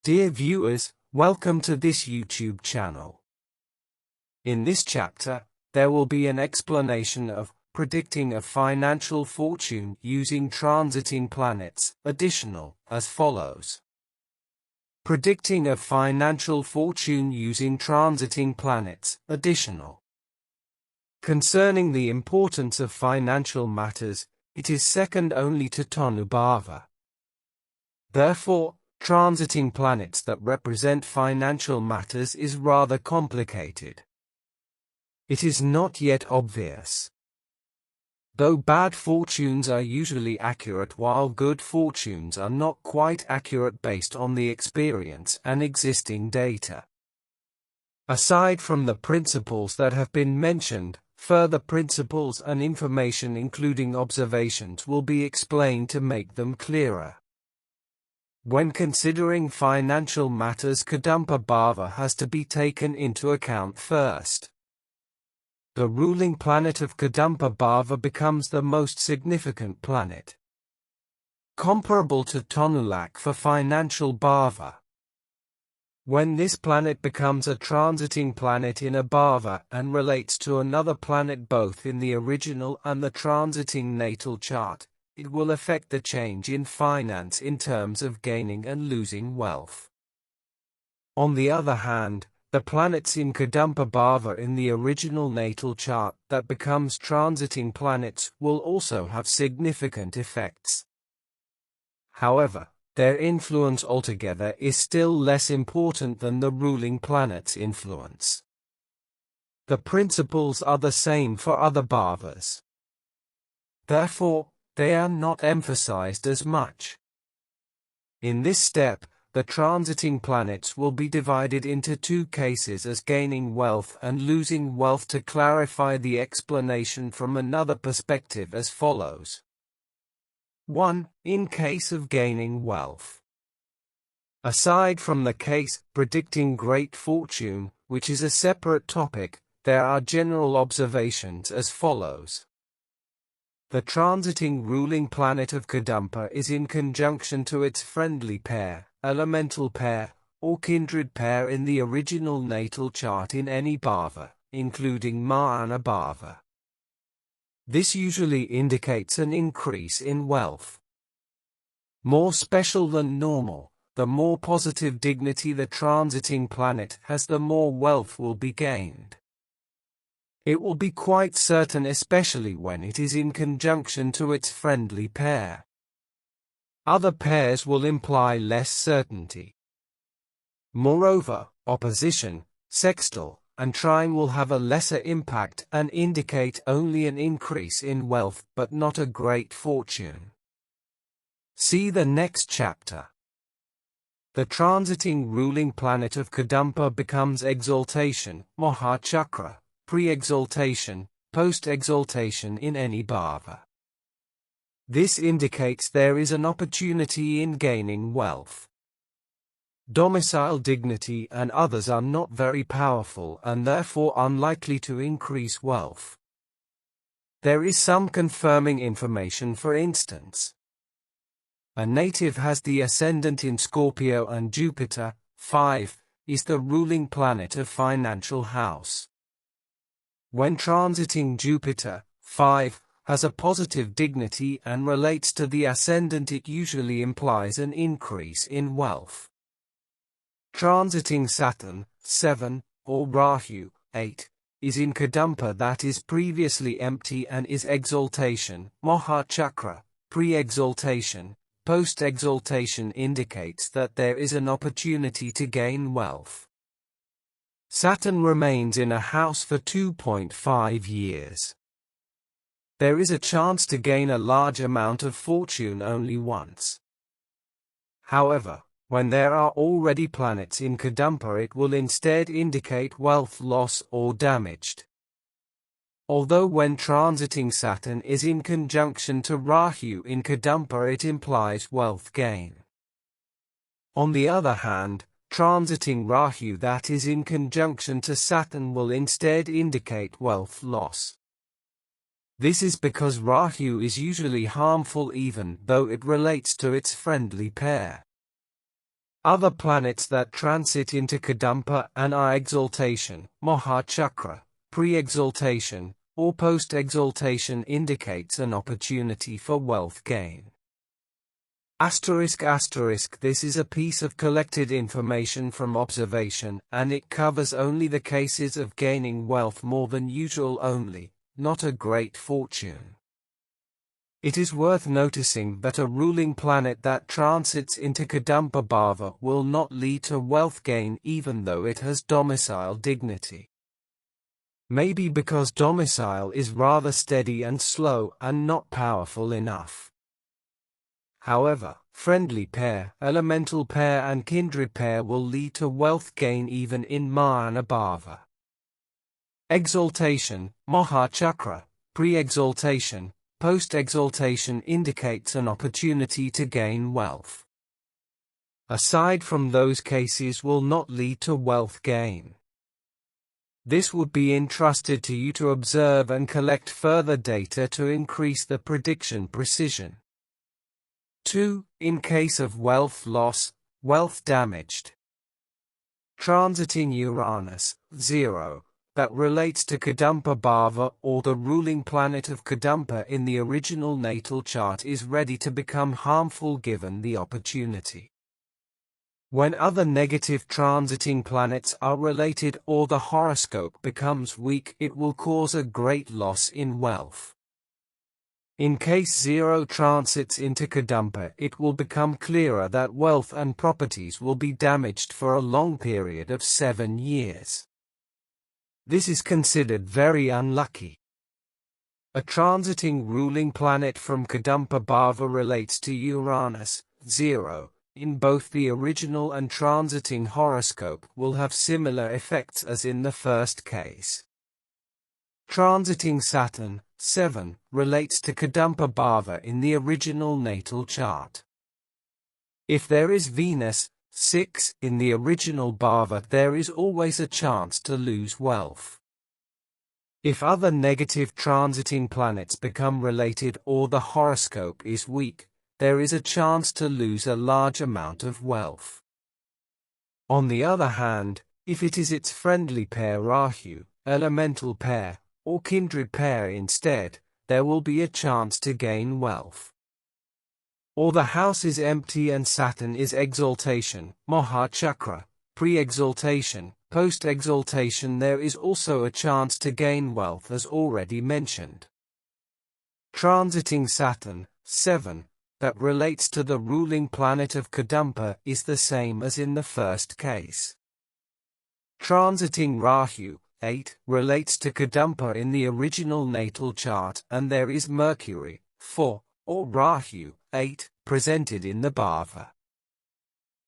Dear viewers, welcome to this YouTube channel. In this chapter, there will be an explanation of predicting a financial fortune using transiting planets, additional, as follows. Predicting a financial fortune using transiting planets, additional. Concerning the importance of financial matters, it is second only to Tanu Bhava. Therefore, transiting planets that represent financial matters is rather complicated. It is not yet obvious. Though bad fortunes are usually accurate while good fortunes are not quite accurate based on the experience and existing data. Aside from the principles that have been mentioned, further principles and information including observations will be explained to make them clearer. When considering financial matters, Kadhumpa Bhava has to be taken into account first. The ruling planet of Kadhumpa Bhava becomes the most significant planet, comparable to Tanu-Lak for financial Bhava. When this planet becomes a transiting planet in a Bhava and relates to another planet both in the original and the transiting natal chart, it will affect the change in finance in terms of gaining and losing wealth. On the other hand, the planets in Kadhumpa Bhava in the original natal chart that becomes transiting planets will also have significant effects. However, their influence altogether is still less important than the ruling planet's influence. The principles are the same for other Bhavas. Therefore, they are not emphasized as much. In this step, the transiting planets will be divided into two cases as gaining wealth and losing wealth to clarify the explanation from another perspective as follows. 1. In case of gaining wealth. Aside from the case predicting great fortune, which is a separate topic, there are general observations as follows. The transiting ruling planet of Kadhumpa is in conjunction to its friendly pair, elemental pair, or kindred pair in the original natal chart in any Bhava, including Mahana Bhava. This usually indicates an increase in wealth. More special than normal, the more positive dignity the transiting planet has, the more wealth will be gained. It will be quite certain, especially when it is in conjunction to its friendly pair. Other pairs will imply less certainty. Moreover, opposition, sextile, and trine will have a lesser impact and indicate only an increase in wealth but not a great fortune. See the next chapter. The transiting ruling planet of Kadhumpa becomes exaltation, Mahachakra, pre-exaltation, post-exaltation in any Bhava. This indicates there is an opportunity in gaining wealth. Domicile dignity and others are not very powerful and therefore unlikely to increase wealth. There is some confirming information. For instance, a native has the ascendant in Scorpio and Jupiter, 5, is the ruling planet of financial house. When transiting Jupiter, 5, has a positive dignity and relates to the ascendant, it usually implies an increase in wealth. Transiting Saturn, 7, or Rahu, 8, is in Kadhumpa that is previously empty and is exaltation, Mahachakra, pre-exaltation, post-exaltation indicates that there is an opportunity to gain wealth. Saturn remains in a house for 2.5 years. There is a chance to gain a large amount of fortune only once. However, when there are already planets in Kadhumpa, it will instead indicate wealth loss or damaged. Although when transiting Saturn is in conjunction to Rahu in Kadhumpa, it implies wealth gain. On the other hand, transiting Rahu that is in conjunction to Saturn will instead indicate wealth loss. This is because Rahu is usually harmful even though it relates to its friendly pair. Other planets that transit into Kadhumpa and are exaltation, Mahachakra, pre-exaltation, or post-exaltation indicates an opportunity for wealth gain. This is a piece of collected information from observation, and it covers only the cases of gaining wealth more than usual only, not a great fortune. It is worth noticing that a ruling planet that transits into Kadhumpa Bhava will not lead to wealth gain even though it has domicile dignity. Maybe because domicile is rather steady and slow and not powerful enough. However, friendly pair, elemental pair and kindred pair will lead to wealth gain even in Mahana Bhava. Exaltation, Mahachakra, pre-exaltation, post-exaltation indicates an opportunity to gain wealth. Aside from those cases will not lead to wealth gain. This would be entrusted to you to observe and collect further data to increase the prediction precision. 2. In case of wealth loss, wealth damaged. Transiting Uranus, 0. That relates to Kadhumpa Bhava or the ruling planet of Kadhumpa in the original natal chart is ready to become harmful given the opportunity. When other negative transiting planets are related or the horoscope becomes weak, it will cause a great loss in wealth. In case 0 transits into Kadhumpa, it will become clearer that wealth and properties will be damaged for a long period of 7 years. This is considered very unlucky. A transiting ruling planet from Kadhumpa Bhava relates to Uranus, 0, in both the original and transiting horoscope will have similar effects as in the first case. Transiting Saturn, 7, relates to Kadhumpa Bhava in the original natal chart. If there is Venus, 6, in the original Bhava, there is always a chance to lose wealth. If other negative transiting planets become related or the horoscope is weak, there is a chance to lose a large amount of wealth. On the other hand, if it is its friendly pair Rahu, elemental pair, or kindred pair instead, there will be a chance to gain wealth. Or the house is empty and Saturn is exaltation, Mahachakra, pre-exaltation, post-exaltation, there is also a chance to gain wealth as already mentioned. Transiting Saturn, 7, that relates to the ruling planet of Kadhumpa is the same as in the first case. Transiting Rahu, 8, relates to Kadhumpa in the original natal chart and there is Mercury, 4, or Rahu, 8, presented in the Bhava.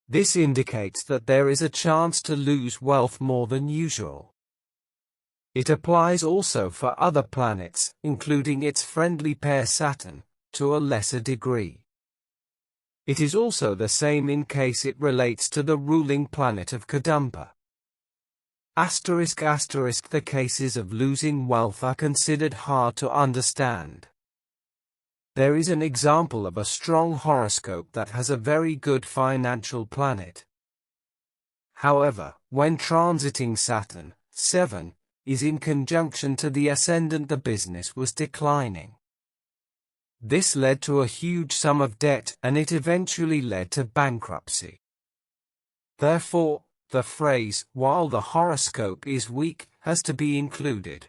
This indicates that there is a chance to lose wealth more than usual. It applies also for other planets, including its friendly pair Saturn, to a lesser degree. It is also the same in case it relates to the ruling planet of Kadhumpa. The cases of losing wealth are considered hard to understand. There is an example of a strong horoscope that has a very good financial planet. However, when transiting Saturn, 7, is in conjunction to the ascendant, the business was declining. This led to a huge sum of debt and it eventually led to bankruptcy. Therefore, the phrase, while the horoscope is weak, has to be included.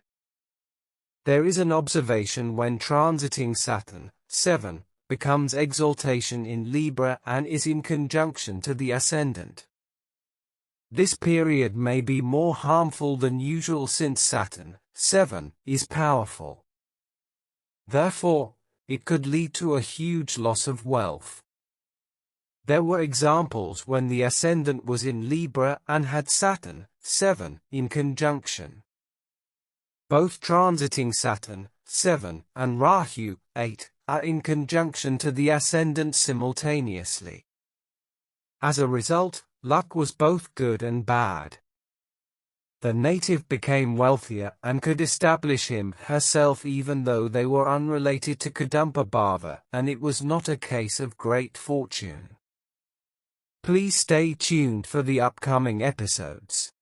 There is an observation when transiting Saturn, 7, becomes exaltation in Libra and is in conjunction to the ascendant. This period may be more harmful than usual since Saturn, 7, is powerful. Therefore, it could lead to a huge loss of wealth. There were examples when the ascendant was in Libra and had Saturn, 7, in conjunction. Both transiting Saturn, 7, and Rahu, 8, are in conjunction to the ascendant simultaneously. As a result, luck was both good and bad. The native became wealthier and could establish herself even though they were unrelated to Kadhumpa Bhava, and it was not a case of great fortune. Please stay tuned for the upcoming episodes.